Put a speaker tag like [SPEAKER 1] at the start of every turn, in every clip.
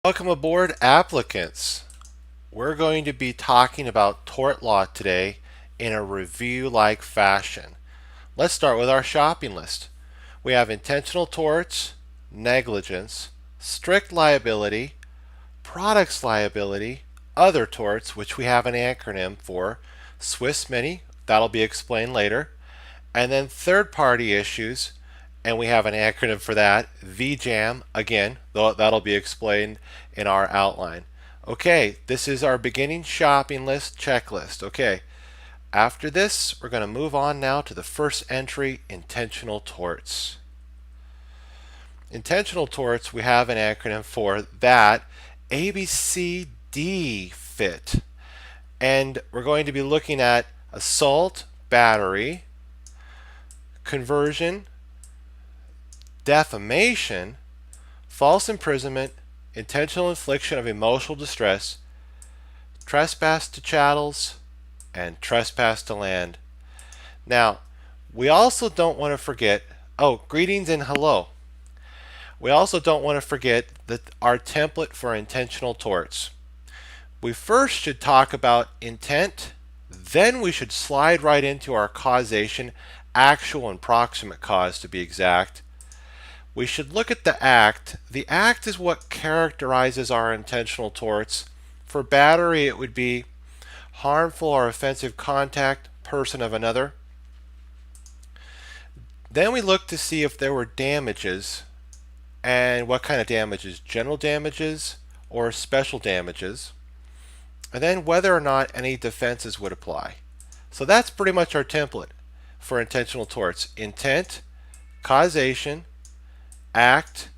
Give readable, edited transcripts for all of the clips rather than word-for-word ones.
[SPEAKER 1] Welcome aboard, applicants. We're going to be talking about tort law today in a review-like fashion. Let's start with our shopping list. We have intentional torts, negligence, strict liability, products liability, other torts, which we have an acronym for, Swiss Mini, that'll be explained later, and then third-party issues, and we have an acronym for that, VJAM, again, though that'll be explained in our outline. Okay, this is our beginning shopping list checklist. Okay, after this, we're going to move on now to the first entry, intentional torts. Intentional torts, we have an acronym for that, ABCD fit. And we're going to be looking at assault, battery, conversion, defamation, false imprisonment, intentional infliction of emotional distress, trespass to chattels, and trespass to land. Now, we also don't want to forget, greetings and hello. We also don't want to forget that our template for intentional torts. We first should talk about intent, then we should slide right into our causation, actual and proximate cause to be exact. We should look at the act. The act is what characterizes our intentional torts. For battery, it would be harmful or offensive contact, person of another. Then we look to see if there were damages, and what kind of damages, general damages or special damages, and then whether or not any defenses would apply. So that's pretty much our template for intentional torts: intent, causation, act,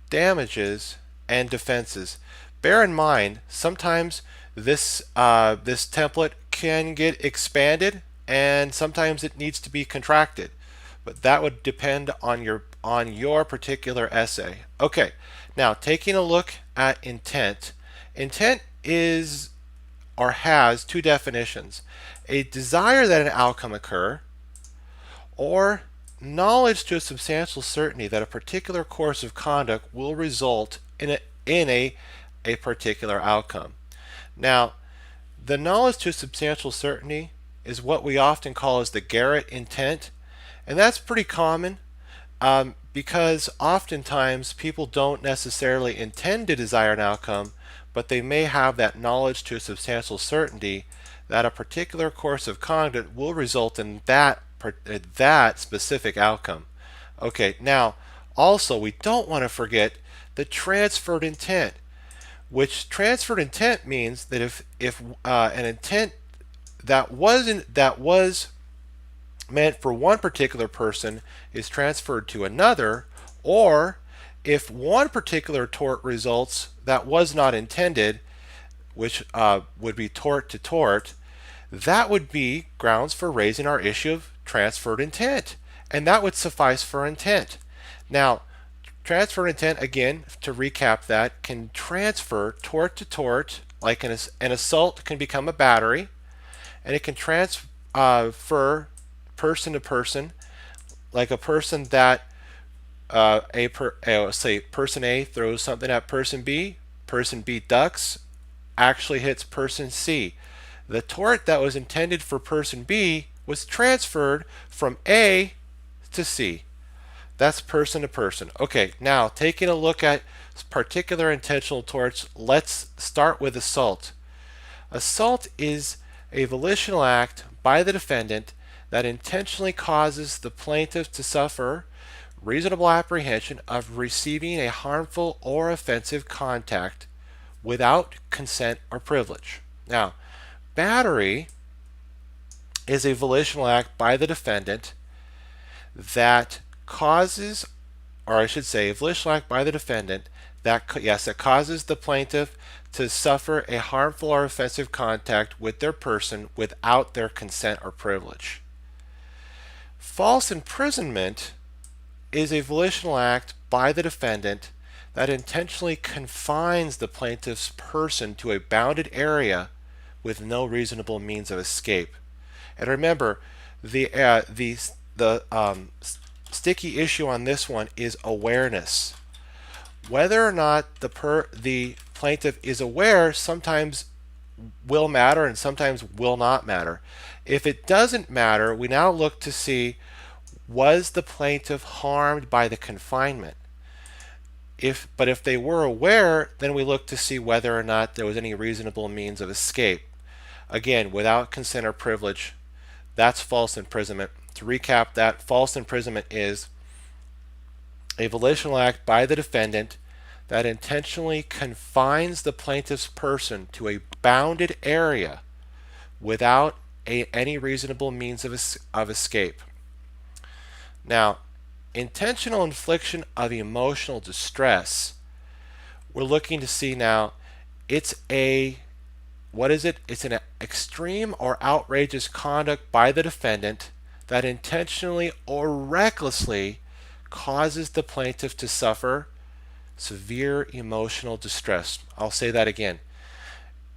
[SPEAKER 1] damages, and defenses. Bear in mind, sometimes this template can get expanded, and sometimes it needs to be contracted. But that would depend on your particular essay. Okay, now taking a look at intent. Intent is or has two definitions: a desire that an outcome occur, or knowledge to a substantial certainty that a particular course of conduct will result in a particular outcome. Now, the knowledge to a substantial certainty is what we often call as the Garrett intent, and that's pretty common because oftentimes people don't necessarily intend to desire an outcome, but they may have that knowledge to a substantial certainty that a particular course of conduct will result in that specific outcome. Okay, now also we don't want to forget the transferred intent, which transferred intent means that if an intent that was meant for one particular person is transferred to another, or if one particular tort results that was not intended, which would be tort to tort, that would be grounds for raising our issue of transferred intent, and that would suffice for intent. Now, transferred intent, again, to recap that, can transfer tort to tort, like an assault can become a battery, and it can transfer person to person, like a person that say person A throws something at person B ducks, actually hits person C. The tort that was intended for person B was transferred from A to C. That's person to person. Okay, now taking a look at particular intentional torts, let's start with assault. Assault is a volitional act by the defendant that intentionally causes the plaintiff to suffer reasonable apprehension of receiving a harmful or offensive contact without consent or privilege. Now, battery is a volitional act by the defendant that causes, or I should say, a volitional act by the defendant that causes the plaintiff to suffer a harmful or offensive contact with their person without their consent or privilege. False imprisonment is a volitional act by the defendant that intentionally confines the plaintiff's person to a bounded area with no reasonable means of escape. And remember, the sticky issue on this one is awareness. whether or not the plaintiff is aware sometimes will matter and sometimes will not matter. If it doesn't matter, we now look to see, was the plaintiff harmed by the confinement? But if they were aware, then we look to see whether or not there was any reasonable means of escape. Again, without consent or privilege, that's false imprisonment. To recap that, false imprisonment is a volitional act by the defendant that intentionally confines the plaintiff's person to a bounded area without any reasonable means of escape. Now, intentional infliction of emotional distress, we're looking to see now, what is it? It's an extreme or outrageous conduct by the defendant that intentionally or recklessly causes the plaintiff to suffer severe emotional distress. I'll say that again.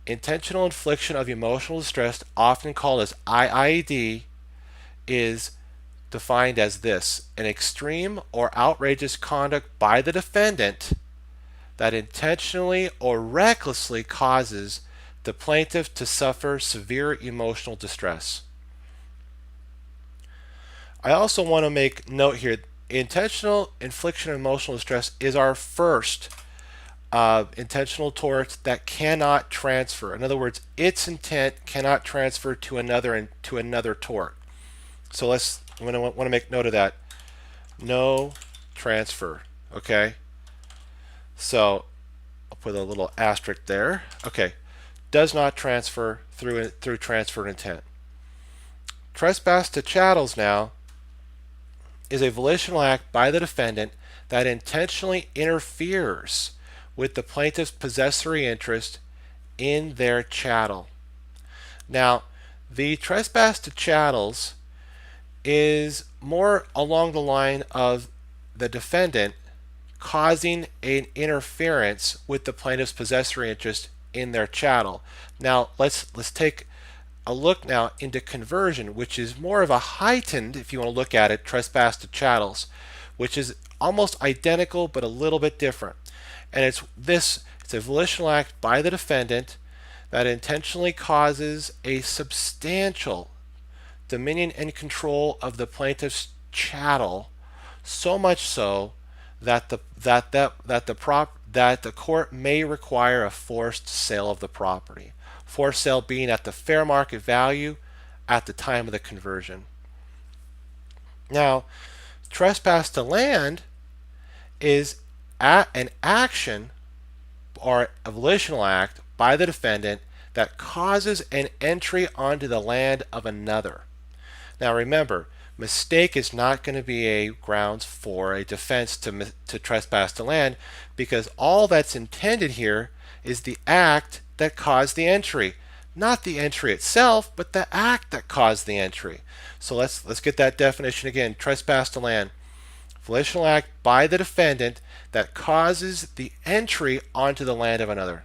[SPEAKER 1] Intentional infliction of emotional distress, often called as IIED, is defined as this: an extreme or outrageous conduct by the defendant that intentionally or recklessly causes the plaintiff to suffer severe emotional distress. I also want to make note here, intentional infliction of emotional distress is our first intentional tort that cannot transfer. In other words, its intent cannot transfer to another tort. So I'm going to want to make note of that. No transfer. Okay. So I'll put a little asterisk there. Okay. Does not transfer through transferred intent. Trespass to chattels now is a volitional act by the defendant that intentionally interferes with the plaintiff's possessory interest in their chattel. Now, the trespass to chattels is more along the line of the defendant causing an interference with the plaintiff's possessory interest in their chattel. Now, let's take a look now into conversion, which is more of a heightened, if you want to look at it, trespass to chattels, which is almost identical but a little bit different. And it's a volitional act by the defendant that intentionally causes a substantial dominion and control of the plaintiff's chattel, so much so that the court may require a forced sale of the property. Forced sale being at the fair market value at the time of the conversion. Now, trespass to land is an action or a volitional act by the defendant that causes an entry onto the land of another. Now remember, mistake is not going to be a grounds for a defense to trespass to land, because all that's intended here is the act that caused the entry, not the entry itself, but the act that caused the entry. So let's get that definition again. Trespass to land, volitional act by the defendant that causes the entry onto the land of another.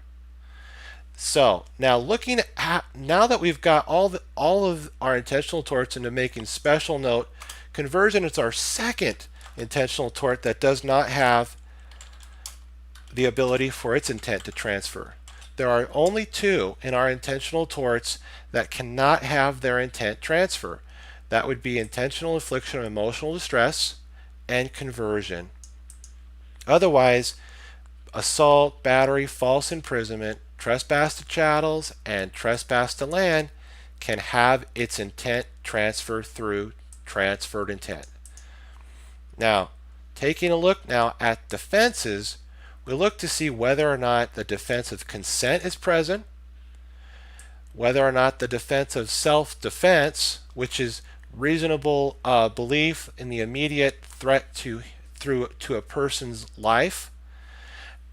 [SPEAKER 1] So now looking at, now that we've got all of our intentional torts into making special note, conversion is our second intentional tort that does not have the ability for its intent to transfer. There are only two in our intentional torts that cannot have their intent transfer. That would be intentional infliction of emotional distress and conversion. Otherwise, assault, battery, false imprisonment, trespass to chattels, and trespass to land can have its intent transfer through transferred intent. Now, taking a look now at defenses, we look to see whether or not the defense of consent is present, whether or not the defense of self-defense, which is reasonable belief in the immediate threat to a person's life,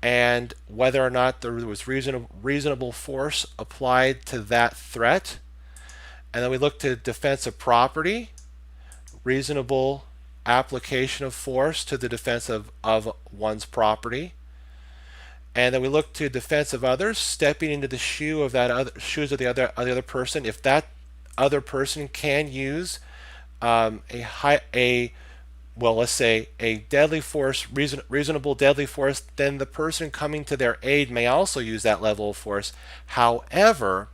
[SPEAKER 1] and whether or not there was reasonable force applied to that threat. And then we look to defense of property, reasonable application of force to the defense of one's property. And then we look to defense of others, stepping into the shoes of the other person. If that other person can use a well, let's say a deadly force, reasonable deadly force, then the person coming to their aid may also use that level of force. However,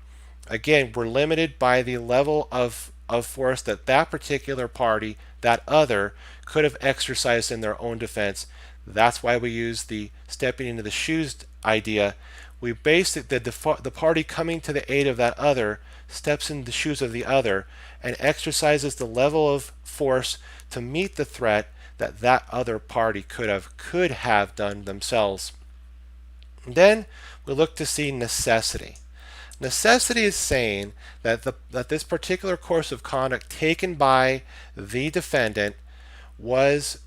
[SPEAKER 1] again, we're limited by the level of force that that particular party, that other, could have exercised in their own defense. That's why we use the stepping into the shoes idea. We base it that the party coming to the aid of that other steps in the shoes of the other and exercises the level of force to meet the threat that that other party could have done themselves. And then we look to see necessity. Necessity is saying that this particular course of conduct taken by the defendant was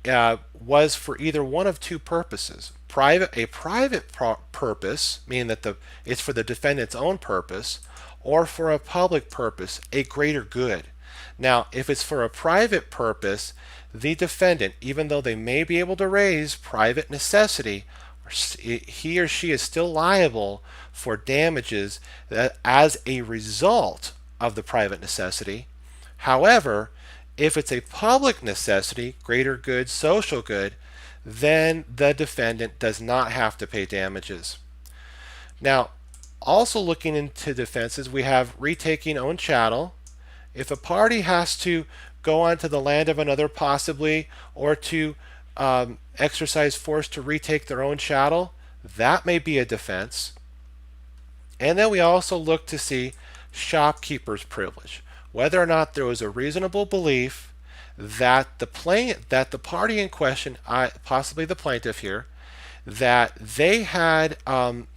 [SPEAKER 1] for either one of two purposes. A private purpose, meaning that it's for the defendant's own purpose, or for a public purpose, a greater good. Now, if it's for a private purpose, the defendant, even though they may be able to raise private necessity, he or she is still liable for damages as a result of the private necessity. However, if it's a public necessity, greater good, social good, then the defendant does not have to pay damages. Now, also looking into defenses, we have retaking own chattel. If a party has to go onto the land of another possibly, or to exercise force to retake their own chattel, that may be a defense. And then we also look to see shopkeeper's privilege, whether or not there was a reasonable belief that the party in question, possibly the plaintiff here, that they had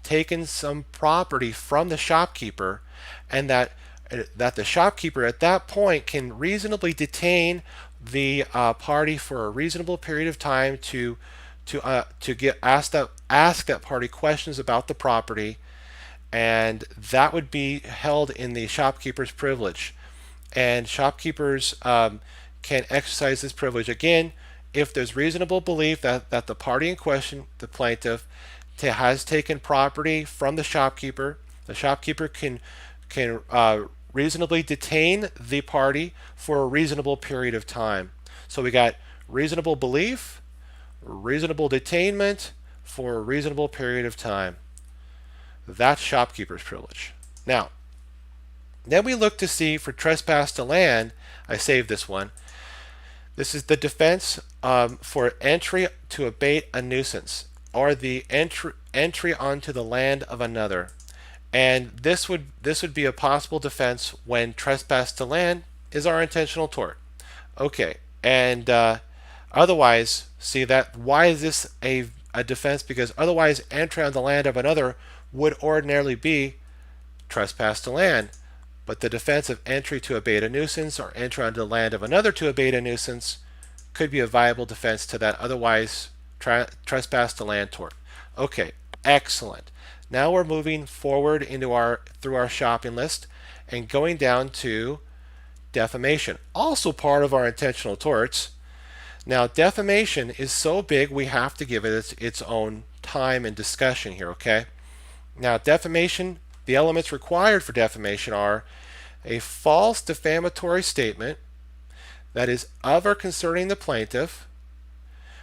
[SPEAKER 1] taken some property from the shopkeeper, and that the shopkeeper at that point can reasonably detain the party for a reasonable period of time to ask that party questions about the property, and that would be held in the shopkeeper's privilege. And shopkeepers can exercise this privilege again if there's reasonable belief that the party in question, the plaintiff, has taken property from the shopkeeper. The shopkeeper can reasonably detain the party for a reasonable period of time. So we got reasonable belief, reasonable detainment for a reasonable period of time. That's shopkeeper's privilege. Now, then we look to see for trespass to land. I saved this one. This is the defense for entry to abate a nuisance, or the entry onto the land of another. And this would be a possible defense when trespass to land is our intentional tort. Okay, and otherwise, see that why is this a defense? Because otherwise, entry on the land of another would ordinarily be trespass to land. But the defense of entry to abate a nuisance or entry onto the land of another to abate a nuisance could be a viable defense to that otherwise trespass to land tort. Okay, excellent. Now we're moving forward through our shopping list and going down to defamation, also part of our intentional torts. Now, defamation is so big we have to give it its own time and discussion here, okay? Now, defamation, the elements required for defamation are a false defamatory statement that is of or concerning the plaintiff.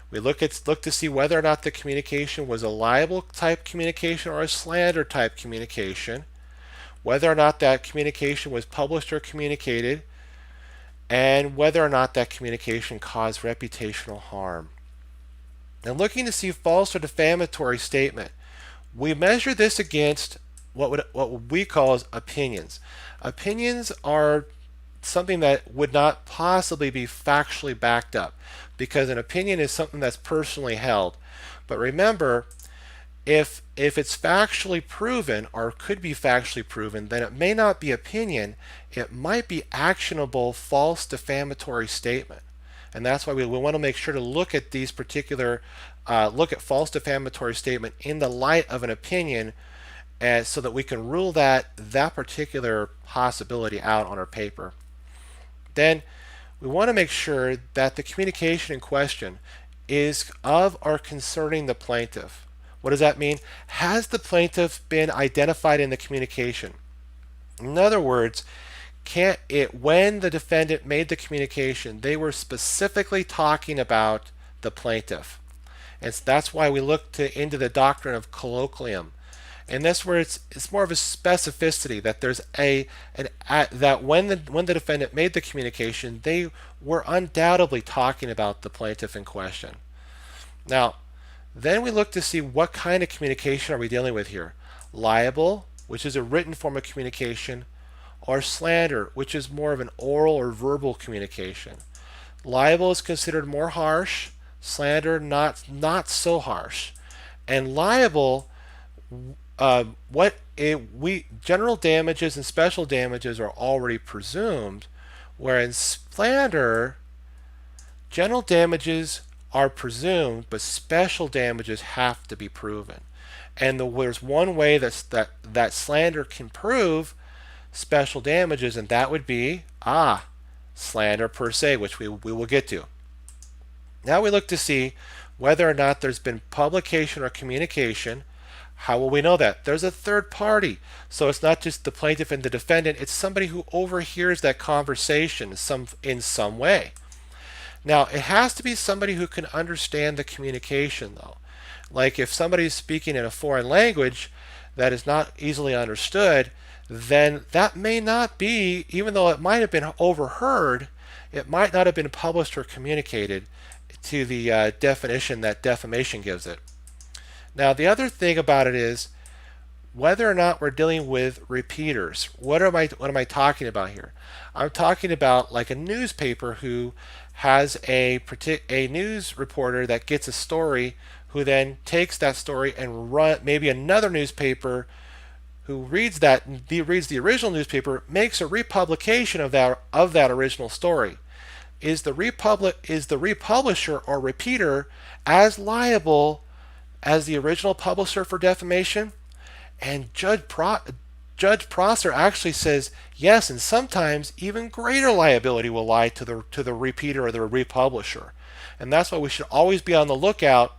[SPEAKER 1] We look to see whether or not the communication was a libel type communication or a slander type communication, whether or not that communication was published or communicated, and whether or not that communication caused reputational harm. Now, looking to see false or defamatory statement, we measure this against what we call as opinions. Opinions are something that would not possibly be factually backed up, because an opinion is something that's personally held. But remember, if it's factually proven or could be factually proven, then it may not be opinion, it might be actionable false defamatory statement. And that's why we want to make sure to look at these particular look at false defamatory statement in the light of an opinion, so that we can rule that particular possibility out on our paper. Then we want to make sure that the communication in question is of or concerning the plaintiff. What does that mean? Has the plaintiff been identified in the communication? In other words, when the defendant made the communication, they were specifically talking about the plaintiff. And so that's why we look into the doctrine of colloquium. And that's where it's more of a specificity that there's that when the defendant made the communication, they were undoubtedly talking about the plaintiff in question. Now, then we look to see what kind of communication are we dealing with here. Libel, which is a written form of communication, or slander, which is more of an oral or verbal communication. Libel is considered more harsh, slander not so harsh. And libel, general damages and special damages are already presumed, whereas slander, general damages are presumed, but special damages have to be proven. And there's one way that slander can prove special damages, and that would be slander per se, which we will get to. Now we look to see whether or not there's been publication or communication. How will we know that? There's a third party. So it's not just the plaintiff and the defendant, it's somebody who overhears that conversation in some way. Now, it has to be somebody who can understand the communication, though. Like if somebody's speaking in a foreign language that is not easily understood, then that may not be, even though it might have been overheard, it might not have been published or communicated to the definition that defamation gives it. Now, the other thing about it is whether or not we're dealing with repeaters. What am I talking about here? I'm talking about like a newspaper who has a news reporter that gets a story, who then takes that story and maybe another newspaper who reads the original newspaper, makes a republication of that original story. Is the republisher or repeater as liable as the original publisher for defamation? And Judge Prosser actually says yes, and sometimes even greater liability will lie to the repeater or the republisher. And that's why we should always be on the lookout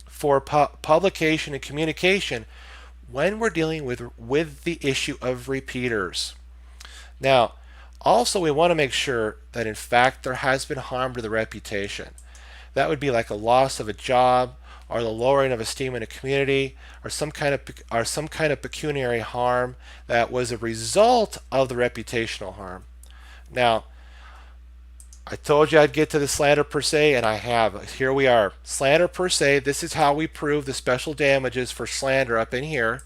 [SPEAKER 1] for publication and communication when we're dealing with the issue of repeaters. Now, also we want to make sure that in fact there has been harm to the reputation. That would be like a loss of a job, or the lowering of esteem in a community, or some kind of pecuniary harm that was a result of the reputational harm. Now, I told you I'd get to the slander per se, and I have. Here we are. Slander per se. This is how we prove the special damages for slander up in here.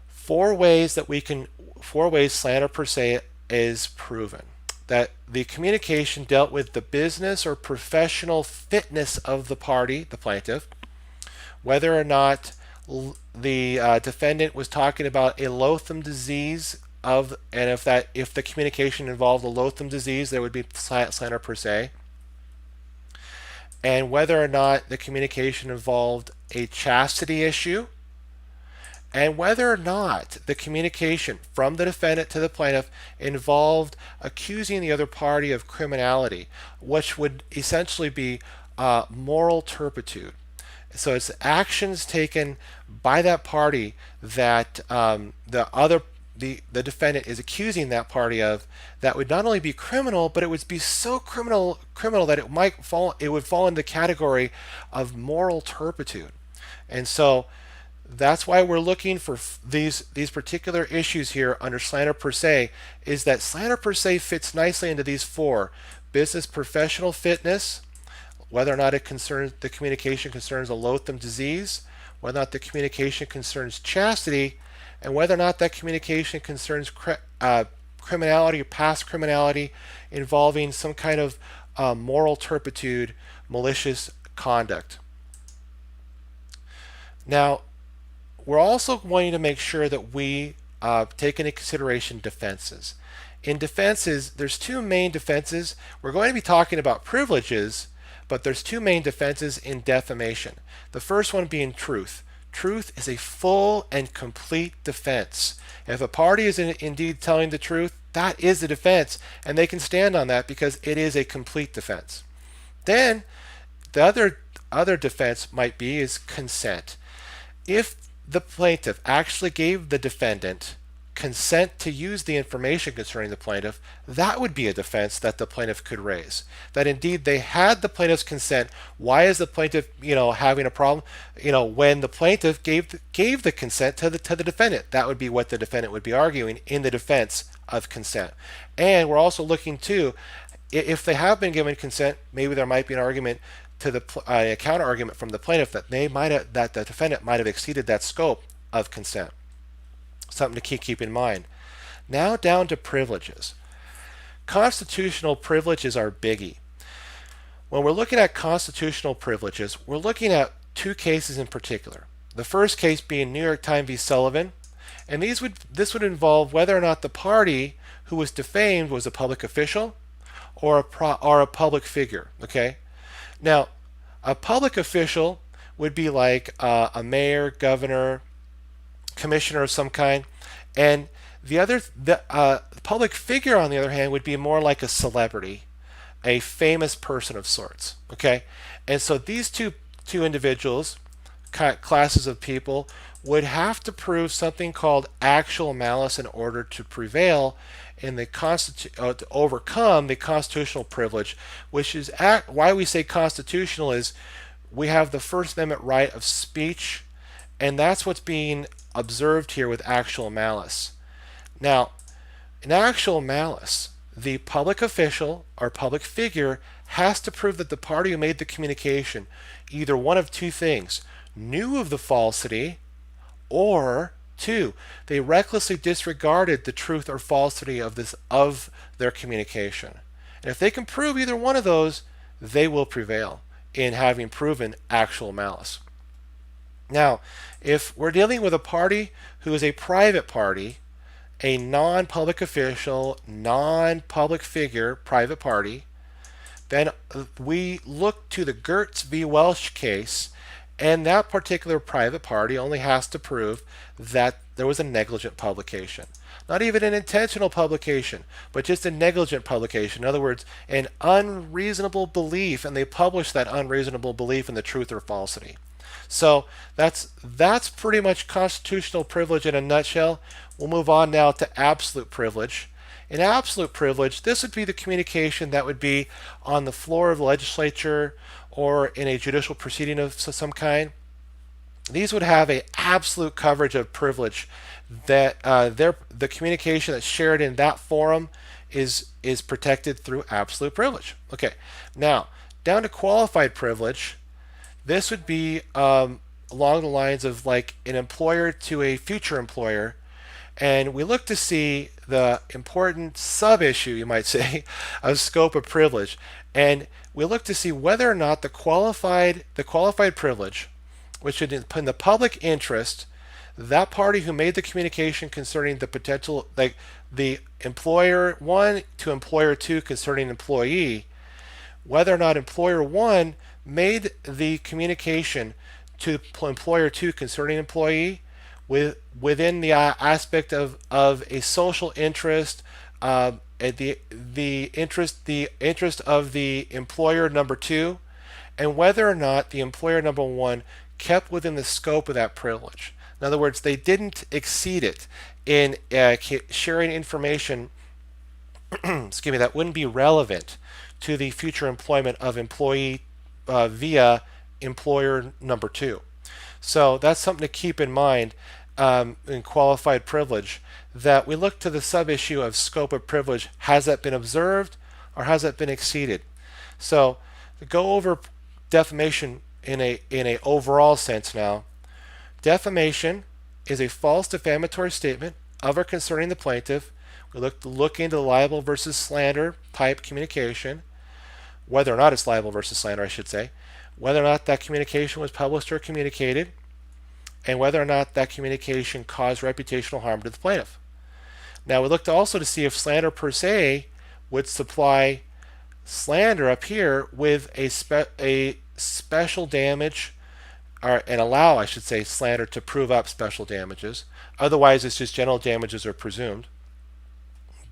[SPEAKER 1] Four ways slander per se is proven. That the communication dealt with the business or professional fitness of the party, the plaintiff, whether or not the defendant was talking about a loathsome disease and if the communication involved a loathsome disease, there would be slander per se, and whether or not the communication involved a chastity issue, and whether or not the communication from the defendant to the plaintiff involved accusing the other party of criminality, which would essentially be moral turpitude. So it's actions taken by that party that the defendant is accusing that party of, that would not only be criminal, but it would be so criminal that it would fall in the category of moral turpitude. And so that's why we're looking for these particular issues here under slander per se, is that slander per se fits nicely into these four: business professional fitness, whether or not the communication concerns a loathsome disease, whether or not the communication concerns chastity, and whether or not that communication concerns criminality or past criminality involving some kind of moral turpitude, malicious conduct. Now, we're also wanting to make sure that we take into consideration defenses. In defenses, there's two main defenses. We're going to be talking about privileges, but there's two main defenses in defamation. The first one being truth. Truth is a full and complete defense. If a party is indeed telling the truth, that is a defense, and they can stand on that because it is a complete defense. Then the other defense might be is consent. If the plaintiff actually gave the defendant consent to use the information concerning the plaintiff, that would be a defense that the plaintiff could raise. That indeed they had the plaintiff's consent. Why is the plaintiff, having a problem? When the plaintiff gave the consent to the defendant, that would be what the defendant would be arguing in the defense of consent. And we're also looking too, if they have been given consent, maybe there might be an argument to a counter argument from the plaintiff that that the defendant might have exceeded that scope of consent. Something to keep in mind. Now down to privileges. Constitutional privileges are biggie. When we're looking at constitutional privileges, we're looking at two cases in particular. The first case being New York Times v. Sullivan, and this would involve whether or not the party who was defamed was a public official or a public figure. Okay. Now, a public official would be like a mayor, governor, commissioner of some kind, and the public figure, on the other hand, would be more like a celebrity, a famous person of sorts. Okay, and so these two individuals, classes of people, would have to prove something called actual malice in order to prevail in the to overcome the constitutional privilege, which is why we say constitutional is we have the First Amendment right of speech, and that's what's being observed here with actual malice. Now, in actual malice, the public official or public figure has to prove that the party who made the communication, either one of two things, knew of the falsity, or two, they recklessly disregarded the truth or falsity of their communication. And if they can prove either one of those, they will prevail in having proven actual malice. Now, if we're dealing with a party who is a private party, a non-public official, non-public figure, private party, then we look to the Gertz v. Welsh case, and that particular private party only has to prove that there was a negligent publication. Not even an intentional publication, but just a negligent publication. In other words, an unreasonable belief, and they published that unreasonable belief in the truth or falsity. So that's pretty much constitutional privilege in a nutshell. We'll move on now to absolute privilege. In absolute privilege, this would be the communication that would be on the floor of the legislature or in a judicial proceeding of some kind. These would have an absolute coverage of privilege, that the communication that's shared in that forum is protected through absolute privilege. Okay, now down to qualified privilege. This would be along the lines of like an employer to a future employer, and we look to see the important sub-issue, you might say, of scope of privilege, and we look to see whether or not the qualified privilege, which would in the public interest, that party who made the communication concerning the potential, like the employer one to employer two concerning employee, whether or not employer one made the communication to employer two concerning employee within the aspect of a social interest, the interest of the employer number two, and whether or not the employer number one kept within the scope of that privilege. In other words, they didn't exceed it in sharing information excuse me, that wouldn't be relevant to the future employment of employee via employer number two. So that's something to keep in mind in qualified privilege, that we look to the sub-issue of scope of privilege. Has that been observed or has that been exceeded? So to go over defamation in a overall sense now. Defamation is a false defamatory statement of or concerning the plaintiff. We look into the libel versus slander type communication, whether or not it's libel versus slander, I should say, whether or not that communication was published or communicated, and whether or not that communication caused reputational harm to the plaintiff. Now we looked also to see if slander per se would supply slander up here with a special damage, and allow, I should say, slander to prove up special damages. Otherwise, it's just general damages are presumed.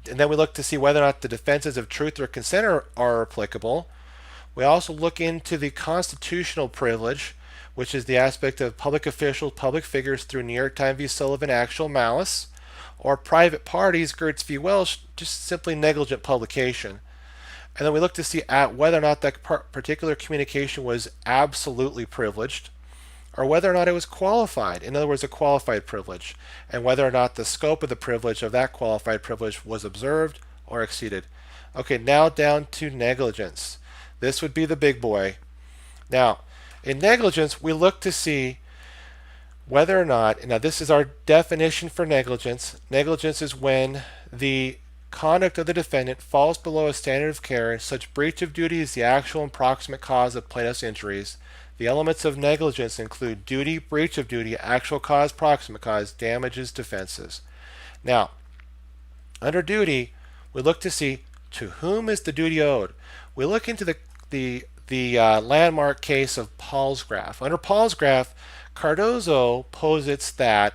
[SPEAKER 1] And then we look to see whether or not the defenses of truth or consent are applicable. We also look into the constitutional privilege, which is the aspect of public officials, public figures through New York Times v. Sullivan actual malice, or private parties, Gertz v. Welsh, just simply negligent publication. And then we look to see at whether or not that particular communication was absolutely privileged, or whether or not it was qualified, in other words, a qualified privilege, and whether or not the scope of the privilege of that qualified privilege was observed or exceeded. Okay, now down to negligence. This would be the big boy. Now, in negligence, we look to see whether or not, now this is our definition for negligence. Negligence is when the conduct of the defendant falls below a standard of care, such breach of duty is the actual and proximate cause of plaintiff's injuries. The elements of negligence include duty, breach of duty, actual cause, proximate cause, damages, defenses. Now, under duty, we look to see to whom is the duty owed. We look into the landmark case of Palsgraf. Under Palsgraf, Cardozo posits that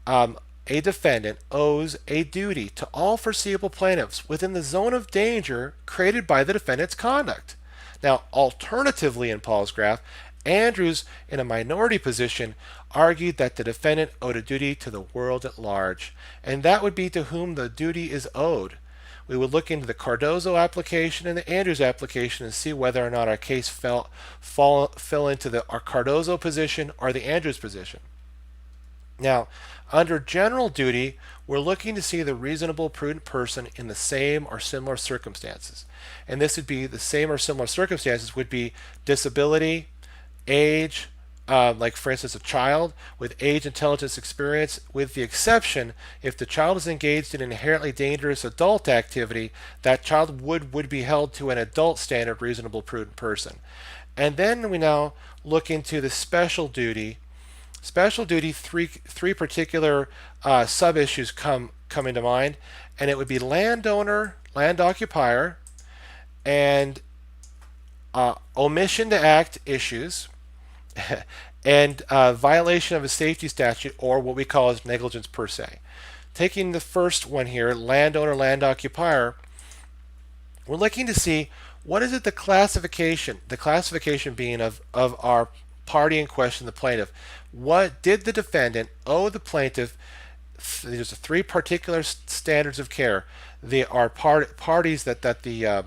[SPEAKER 1] a defendant owes a duty to all foreseeable plaintiffs within the zone of danger created by the defendant's conduct. Now, alternatively in Palsgraf, Andrews, in a minority position, argued that the defendant owed a duty to the world at large, and that would be to whom the duty is owed. We would look into the Cardozo application and the Andrews application and see whether or not our case fell into our Cardozo position or the Andrews position. Now, under general duty, we're looking to see the reasonable, prudent person in the same or similar circumstances. And this would be the same or similar circumstances would be disability, age, like for instance a child with age, intelligence, experience, with the exception if the child is engaged in inherently dangerous adult activity, that child would be held to an adult standard reasonable, prudent person. And then we now look into the special duty. Special duty, three particular sub-issues come into mind, and it would be landowner, land occupier, and omission to act issues, and violation of a safety statute, or what we call as negligence per se. Taking the first one here, landowner, land occupier, we're looking to see what is it the classification being of our party in question, the plaintiff. What did the defendant owe the plaintiff? There's three particular standards of care. They are parties that the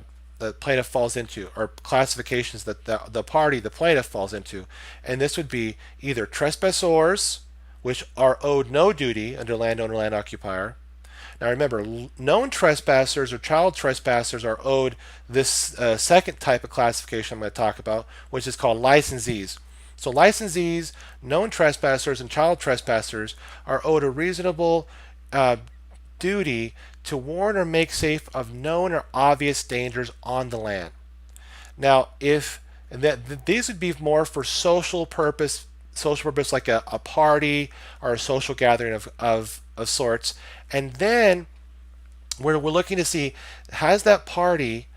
[SPEAKER 1] plaintiff falls into, or classifications that the plaintiff falls into. And this would be either trespassors, which are owed no duty under landowner, land occupier. Now remember, known trespassers or child trespassers are owed this second type of classification I'm going to talk about, which is called licensees. So licensees, known trespassers, and child trespassers are owed a reasonable duty to warn or make safe of known or obvious dangers on the land. Now, these would be more for social purpose like a party or a social gathering of sorts. And then we're looking to see, has that party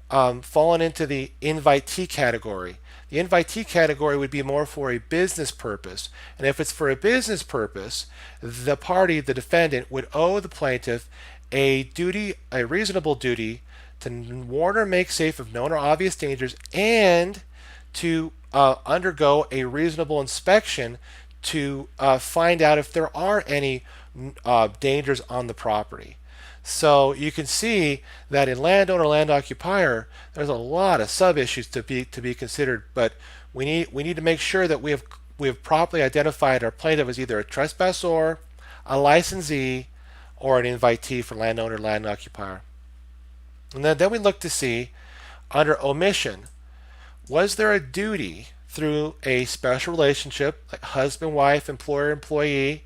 [SPEAKER 1] fallen into the invitee category? The invitee category would be more for a business purpose. And if it's for a business purpose, the party, the defendant, would owe the plaintiff a reasonable duty to warn or make safe of known or obvious dangers, and to undergo a reasonable inspection to find out if there are any dangers on the property. So you can see that in landowner, land occupier, there's a lot of sub-issues to be considered, but we need to make sure that we have properly identified our plaintiff as either a trespassor, a licensee, or an invitee for landowner, land occupier. And then we look to see, under omission, was there a duty through a special relationship, like husband, wife, employer, employee?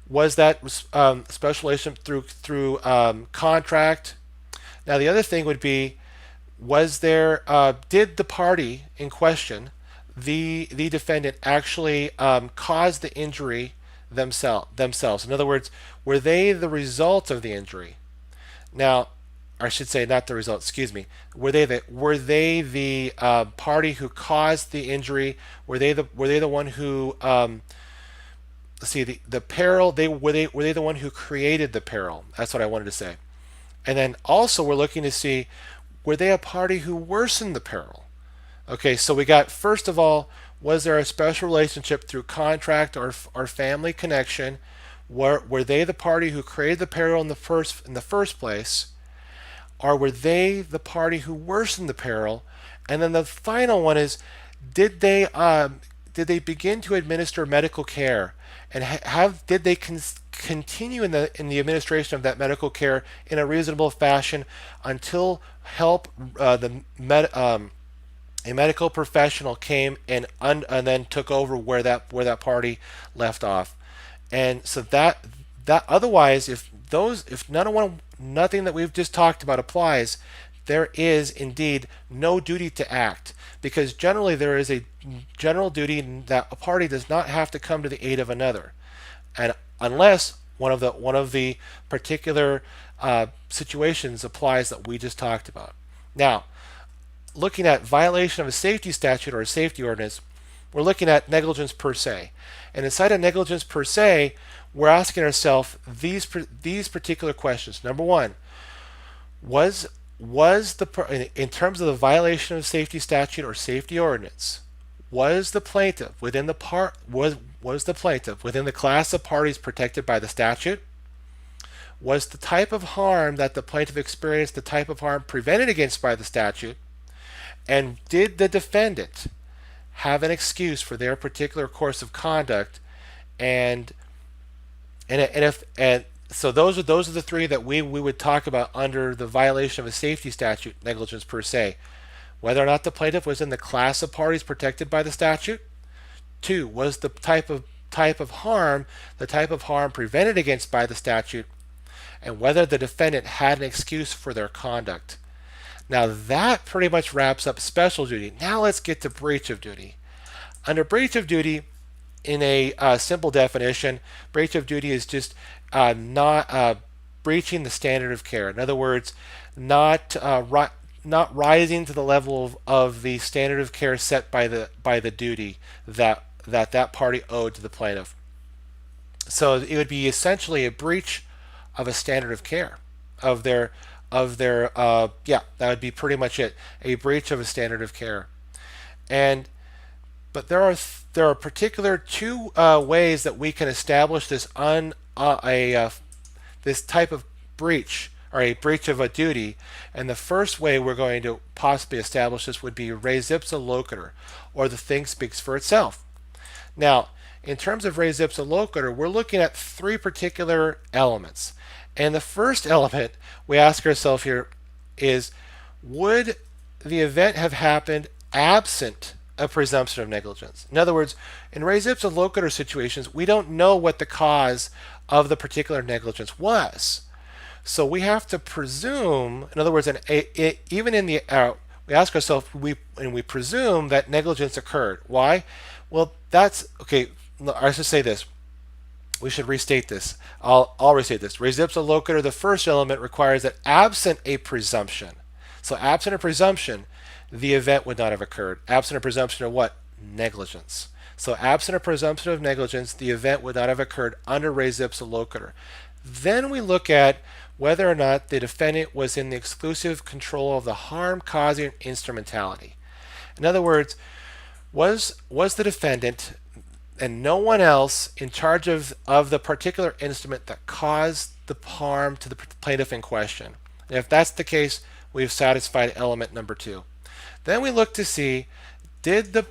[SPEAKER 1] Was that special relationship through contract? Now the other thing would be, was there did the party in question, the defendant, actually cause the injury themselves? In other words, were they the result of the injury? Now, I should say not the result. Excuse me. Were they the party who caused the injury? Were they the one who let's see, the peril? Were they the one who created the peril? That's what I wanted to say. And then also we're looking to see, were they a party who worsened the peril? Okay, so we got, first of all, was there a special relationship through contract or family connection? Were they the party who created the peril in the first place, or were they the party who worsened the peril? And then the final one is, did they begin to administer medical care, and did they continue in the administration of that medical care in a reasonable fashion until help a medical professional came and then took over where that party left off. And so that otherwise, if nothing that we've just talked about applies, there is indeed no duty to act, because generally there is a general duty that a party does not have to come to the aid of another, and unless one of the particular situations applies that we just talked about. Now, looking at violation of a safety statute or a safety ordinance, we're looking at negligence per se. And inside of negligence per se, we're asking ourselves these particular questions. Number one, in terms of the violation of safety statute or safety ordinance, was the plaintiff within the class of parties protected by the statute? Was the type of harm that the plaintiff experienced the type of harm prevented against by the statute? And did the defendant have an excuse for their particular course of conduct? So those are the three that we would talk about under the violation of a safety statute, negligence per se. Whether or not the plaintiff was in the class of parties protected by the statute. 2, was the type of harm prevented against by the statute, and whether the defendant had an excuse for their conduct. Now that pretty much wraps up special duty. Now let's get to breach of duty. Under breach of duty, in a simple definition, breach of duty is just not breaching the standard of care. In other words, not rising to the level of the standard of care set by the duty that party owed to the plaintiff. So it would be essentially a breach of a standard of care that would be pretty much it, a breach of a standard of care. But there are particular two ways that we can establish this this type of breach, or a breach of a duty. And the first way we're going to possibly establish this would be res ipsa loquitur, or the thing speaks for itself. Now, in terms of res ipsa loquitur, we're looking at three particular elements. And the first element we ask ourselves here is, would the event have happened absent a presumption of negligence? In other words, in res ipsa loquitur situations, we don't know what the cause of the particular negligence was. So we have to presume, in other words, even in the we ask ourselves, we presume that negligence occurred. Why? Well, that's okay. I should say this. We should restate this. I'll restate this. Res ipsa loquitur, the first element, requires that absent a presumption. So absent a presumption, the event would not have occurred. Absent a presumption of what? Negligence. So absent a presumption of negligence, the event would not have occurred under res ipsa loquitur. Then we look at whether or not the defendant was in the exclusive control of the harm-causing instrumentality. In other words, was the defendant and no one else in charge of the particular instrument that caused the harm to the plaintiff in question? And if that's the case, we've satisfied element number 2. Then we look to see, did the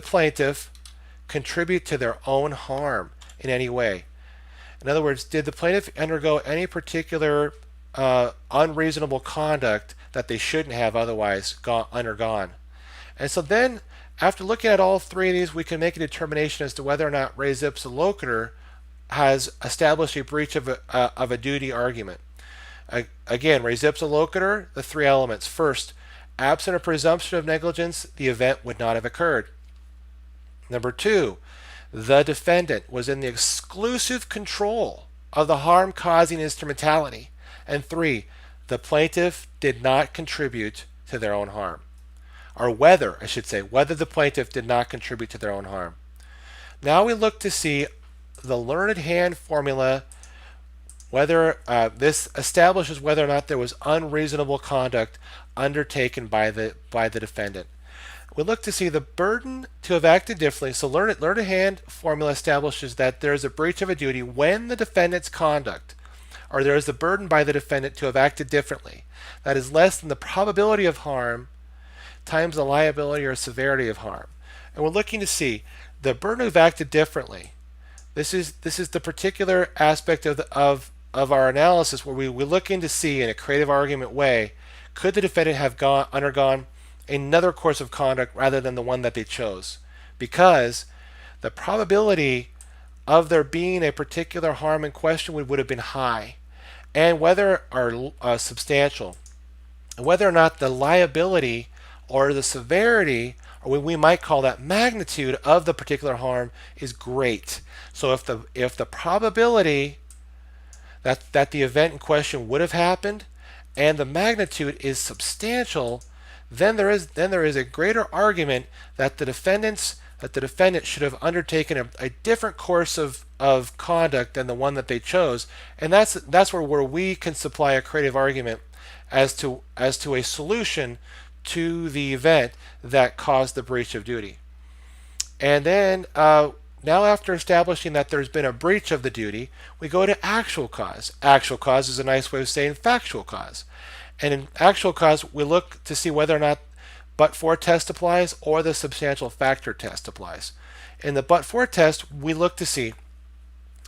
[SPEAKER 1] plaintiff contribute to their own harm in any way? In other words, did the plaintiff undergo any particular unreasonable conduct that they shouldn't have otherwise undergone? And so then, after looking at all three of these, we can make a determination as to whether or not res ipsa loquitur has established a breach of a duty argument. Again, res ipsa loquitur, the three elements. First, absent a presumption of negligence, the event would not have occurred. Number 2, the defendant was in the exclusive control of the harm-causing instrumentality. And 3, the plaintiff did not contribute to their own harm. Or whether the plaintiff did not contribute to their own harm. Now we look to see the learned hand formula, whether this establishes whether or not there was unreasonable conduct undertaken by the defendant. We look to see the burden to have acted differently. So learn a hand formula establishes that there is a breach of a duty when the defendant's conduct, or there is the burden by the defendant to have acted differently, that is less than the probability of harm times the liability or severity of harm. And we're looking to see the burden to have acted differently. This is the particular aspect of our analysis where we're looking to see in a creative argument way, could the defendant have undergone another course of conduct rather than the one that they chose? Because the probability of there being a particular harm in question would have been high, and whether are substantial, and whether or not the liability or the severity, or what we might call that magnitude of the particular harm, is great. So if the probability that the event in question would have happened and the magnitude is substantial, then there is a greater argument that the defendant should have undertaken a different course of conduct than the one that they chose. And that's where we can supply a creative argument as to a solution to the event that caused the breach of duty. And then now, after establishing that there's been a breach of the duty, we go to actual cause. Actual cause is a nice way of saying factual cause. And in actual cause, we look to see whether or not but-for test applies or the substantial factor test applies. In the but-for test, we look to see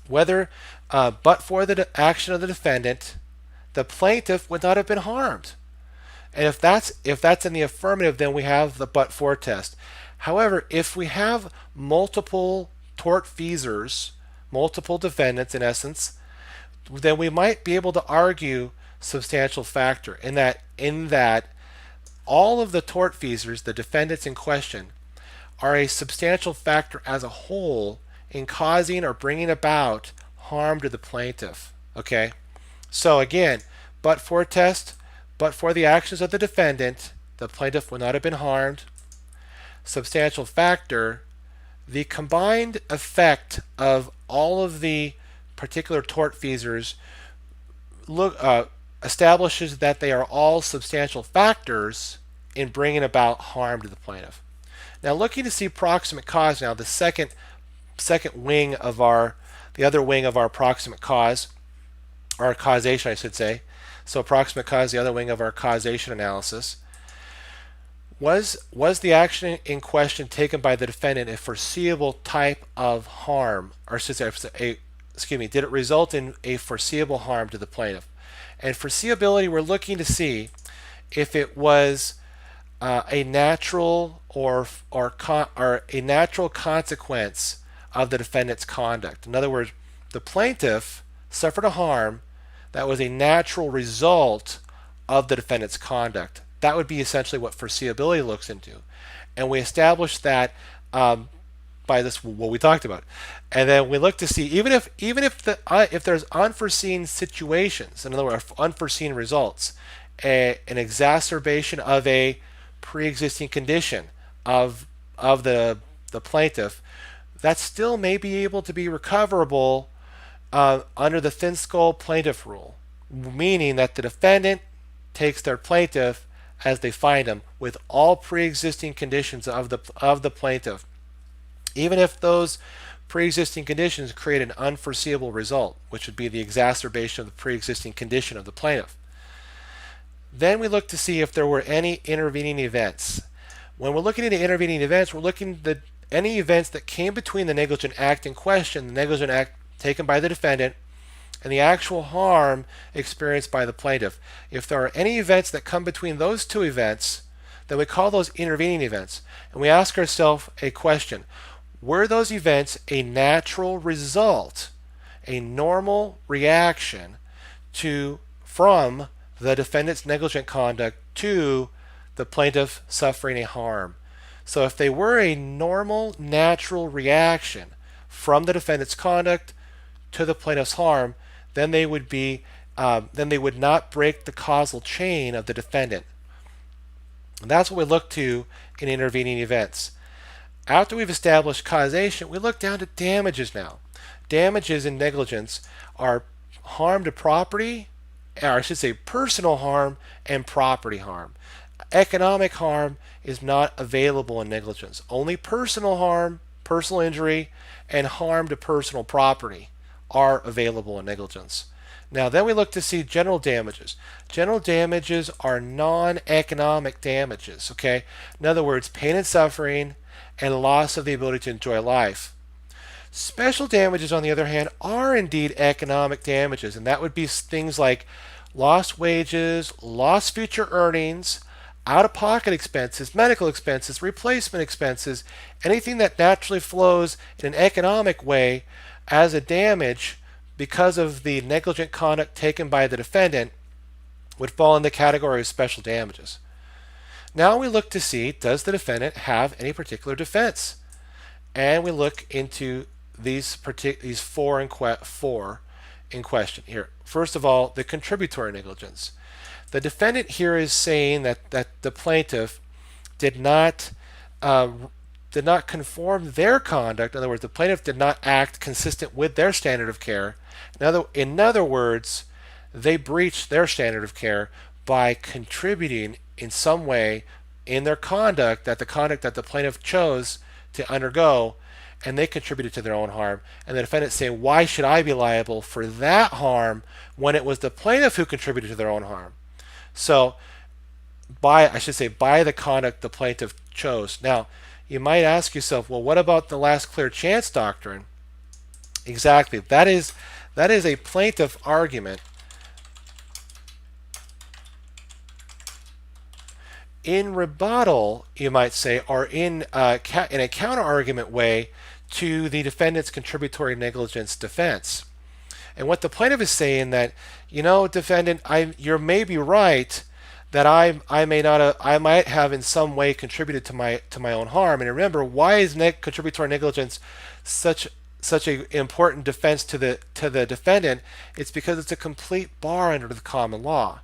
[SPEAKER 1] whether but for the action of the defendant, the plaintiff would not have been harmed. And if that's in the affirmative, then we have the but-for test. However, if we have multiple tortfeasors, multiple defendants in essence, then we might be able to argue substantial factor in that all of the tortfeasors, the defendants in question, are a substantial factor as a whole in causing or bringing about harm to the plaintiff. Okay? So again, but for test, but for the actions of the defendant, the plaintiff would not have been harmed. Substantial factor, the combined effect of all of the particular tortfeasors establishes that they are all substantial factors in bringing about harm to the plaintiff. Now, looking to see proximate cause now, the second wing of the other wing of our proximate cause, or causation, I should say. So proximate cause, the other wing of our causation analysis. Was the action in question taken by the defendant a foreseeable type of harm, or should say, did it result in a foreseeable harm to the plaintiff? And foreseeability, we're looking to see if it was a natural or a natural consequence of the defendant's conduct. In other words, the plaintiff suffered a harm that was a natural result of the defendant's conduct. That would be essentially what foreseeability looks into, and we established that by this what we talked about, and then we look to see even if there's unforeseen situations, in other words, unforeseen results, an exacerbation of a pre-existing condition of the plaintiff, that still may be able to be recoverable under the thin skull plaintiff rule, meaning that the defendant takes their plaintiff as they find him with all pre-existing conditions of the plaintiff, even if those pre-existing conditions create an unforeseeable result, which would be the exacerbation of the pre-existing condition of the plaintiff. Then we look to see if there were any intervening events. When we're looking at the intervening events, we're looking at any events that came between the negligent act in question, the negligent act taken by the defendant, and the actual harm experienced by the plaintiff. If there are any events that come between those two events, then we call those intervening events. And we ask ourselves a question: were those events a natural result, a normal reaction from the defendant's negligent conduct to the plaintiff suffering a harm? So if they were a normal, natural reaction from the defendant's conduct to the plaintiff's harm, then they would not break the causal chain of the defendant. And that's what we look to in intervening events. After we've established causation, we look down to damages now. Damages in negligence are harm to property, or I should say personal harm and property harm. economic harm is not available in negligence. Only personal harm, personal injury, and harm to personal property are available in negligence. Now, then we look to see general damages. General damages are non-economic damages, okay? In other words, pain and suffering and loss of the ability to enjoy life. Special damages, on the other hand, are indeed economic damages, and that would be things like lost wages, lost future earnings, out-of-pocket expenses, medical expenses, replacement expenses, anything that naturally flows in an economic way as a damage because of the negligent conduct taken by the defendant would fall in the category of special damages. Now we look to see, does the defendant have any particular defense? And we look into these four in question here. First of all, the contributory negligence. The defendant here is saying that the plaintiff did not conform their conduct. In other words, the plaintiff did not act consistent with their standard of care. In other words, they breached their standard of care by contributing in some way in their conduct, the conduct that the plaintiff chose to undergo, and they contributed to their own harm. And the defendant saying, why should I be liable for that harm when it was the plaintiff who contributed to their own harm? So, by the conduct the plaintiff chose. Now, you might ask yourself, well, what about the last clear chance doctrine? Exactly. That is a plaintiff argument in rebuttal, you might say, or in a counter-argument way to the defendant's contributory negligence defense. And what the plaintiff is saying that, defendant, you may be right that I might have in some way contributed to my own harm. And remember, why is contributory negligence such an important defense to the defendant? It's because it's a complete bar under the common law.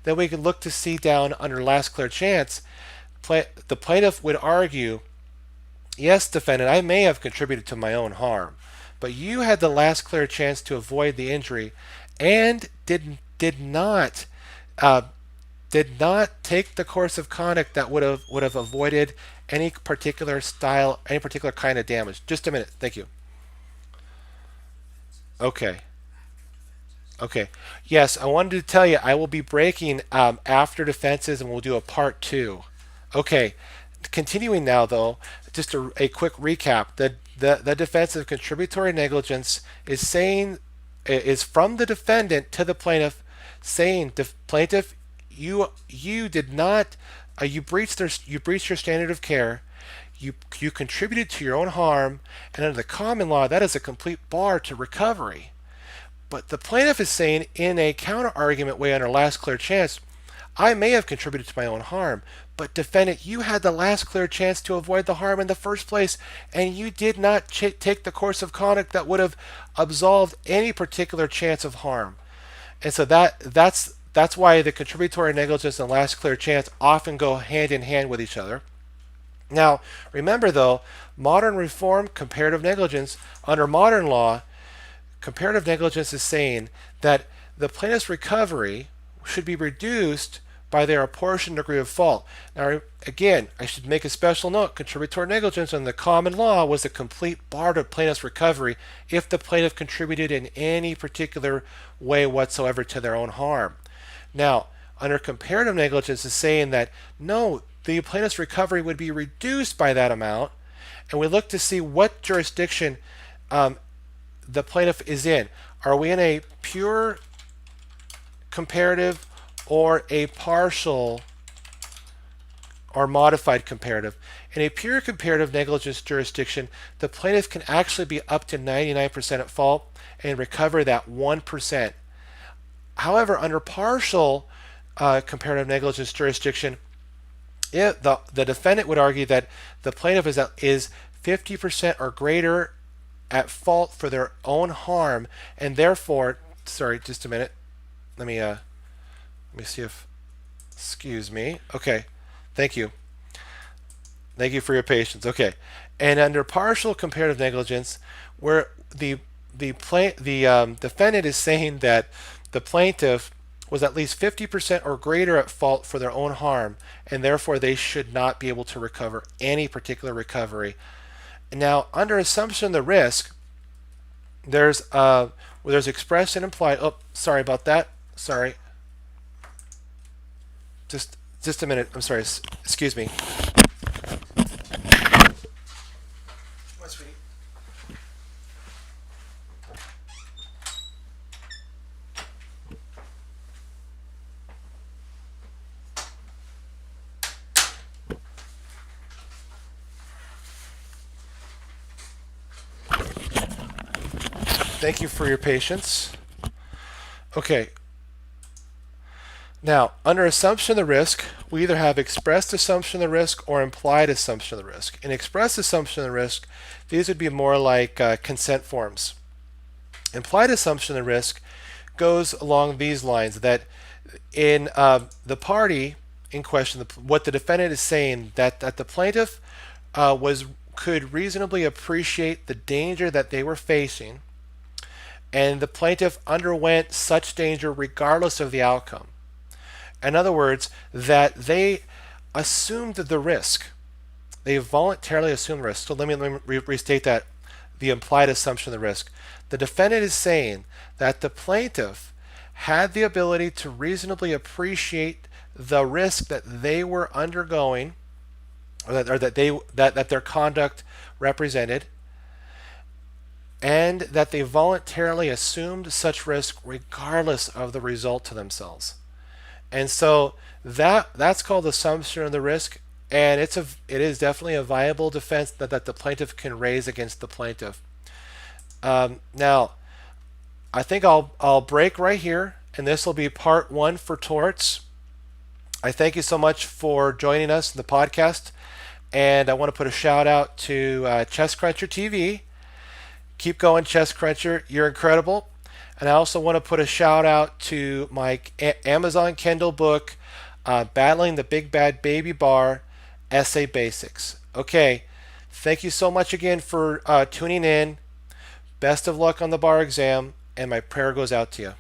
[SPEAKER 1] Then we can look to see down under last clear chance. The plaintiff would argue, yes, defendant, I may have contributed to my own harm, but you had the last clear chance to avoid the injury and did not take the course of conduct that would have avoided any particular kind of damage. Just a minute. Thank you. Okay. Yes, I wanted to tell you I will be breaking after defenses, and we'll do a part 2. Okay. Continuing now, though, just a quick recap. The defense of contributory negligence is from the defendant to the plaintiff, saying, plaintiff, you did not you breached your standard of care. You contributed to your own harm, and under the common law, that is a complete bar to recovery. But the plaintiff is saying in a counter-argument way under last clear chance, I may have contributed to my own harm, but defendant, you had the last clear chance to avoid the harm in the first place, and you did not take the course of conduct that would have absolved any particular chance of harm. And so that's why the contributory negligence and last clear chance often go hand in hand with each other. Now, remember though, modern reform, comparative negligence, under modern law, comparative negligence is saying that the plaintiff's recovery should be reduced by their apportioned degree of fault. Now, again, I should make a special note. Contributory negligence under the common law was a complete bar to plaintiff's recovery if the plaintiff contributed in any particular way whatsoever to their own harm. Now, under comparative negligence is saying that no, the plaintiff's recovery would be reduced by that amount, and we look to see what jurisdiction the plaintiff is in. Are we in a pure comparative or a partial or modified comparative? In a pure comparative negligence jurisdiction, the plaintiff can actually be up to 99% at fault and recover that 1%. However, under partial comparative negligence jurisdiction, the defendant would argue that the plaintiff is 50% or greater at fault for their own harm, and therefore, sorry, just a minute. Let me see if, excuse me. Okay, thank you. Thank you for your patience. Okay, and under partial comparative negligence, where the defendant is saying that the plaintiff was at least 50% or greater at fault for their own harm, and therefore they should not be able to recover any particular recovery. Now, under assumption of the risk, there's expressed and implied. Oh, sorry about that. Sorry. Just a minute. I'm sorry. Excuse me. Thank you for your patience. Okay. Now, under assumption of the risk, we either have expressed assumption of the risk or implied assumption of the risk. In expressed assumption of the risk, these would be more like consent forms. Implied assumption of the risk goes along these lines, that in the party in question, what the defendant is saying, that the plaintiff could reasonably appreciate the danger that they were facing, and the plaintiff underwent such danger regardless of the outcome. In other words, that they assumed the risk. They voluntarily assumed the risk. So let me restate that, the implied assumption of the risk. The defendant is saying that the plaintiff had the ability to reasonably appreciate the risk that they were undergoing, or that their conduct represented, and that they voluntarily assumed such risk regardless of the result to themselves. And so that's called assumption of the risk, and it is definitely a viable defense that the plaintiff can raise against the plaintiff. Now, I think I'll break right here, and this will be part 1 for torts. I thank you so much for joining us in the podcast, and I want to put a shout out to Chess Cruncher TV. Keep going, Chess Cruncher. You're incredible. And I also want to put a shout out to my Amazon Kindle book, Battling the Big Bad Baby Bar, Essay Basics. Okay, thank you so much again for tuning in. Best of luck on the bar exam, and my prayer goes out to you.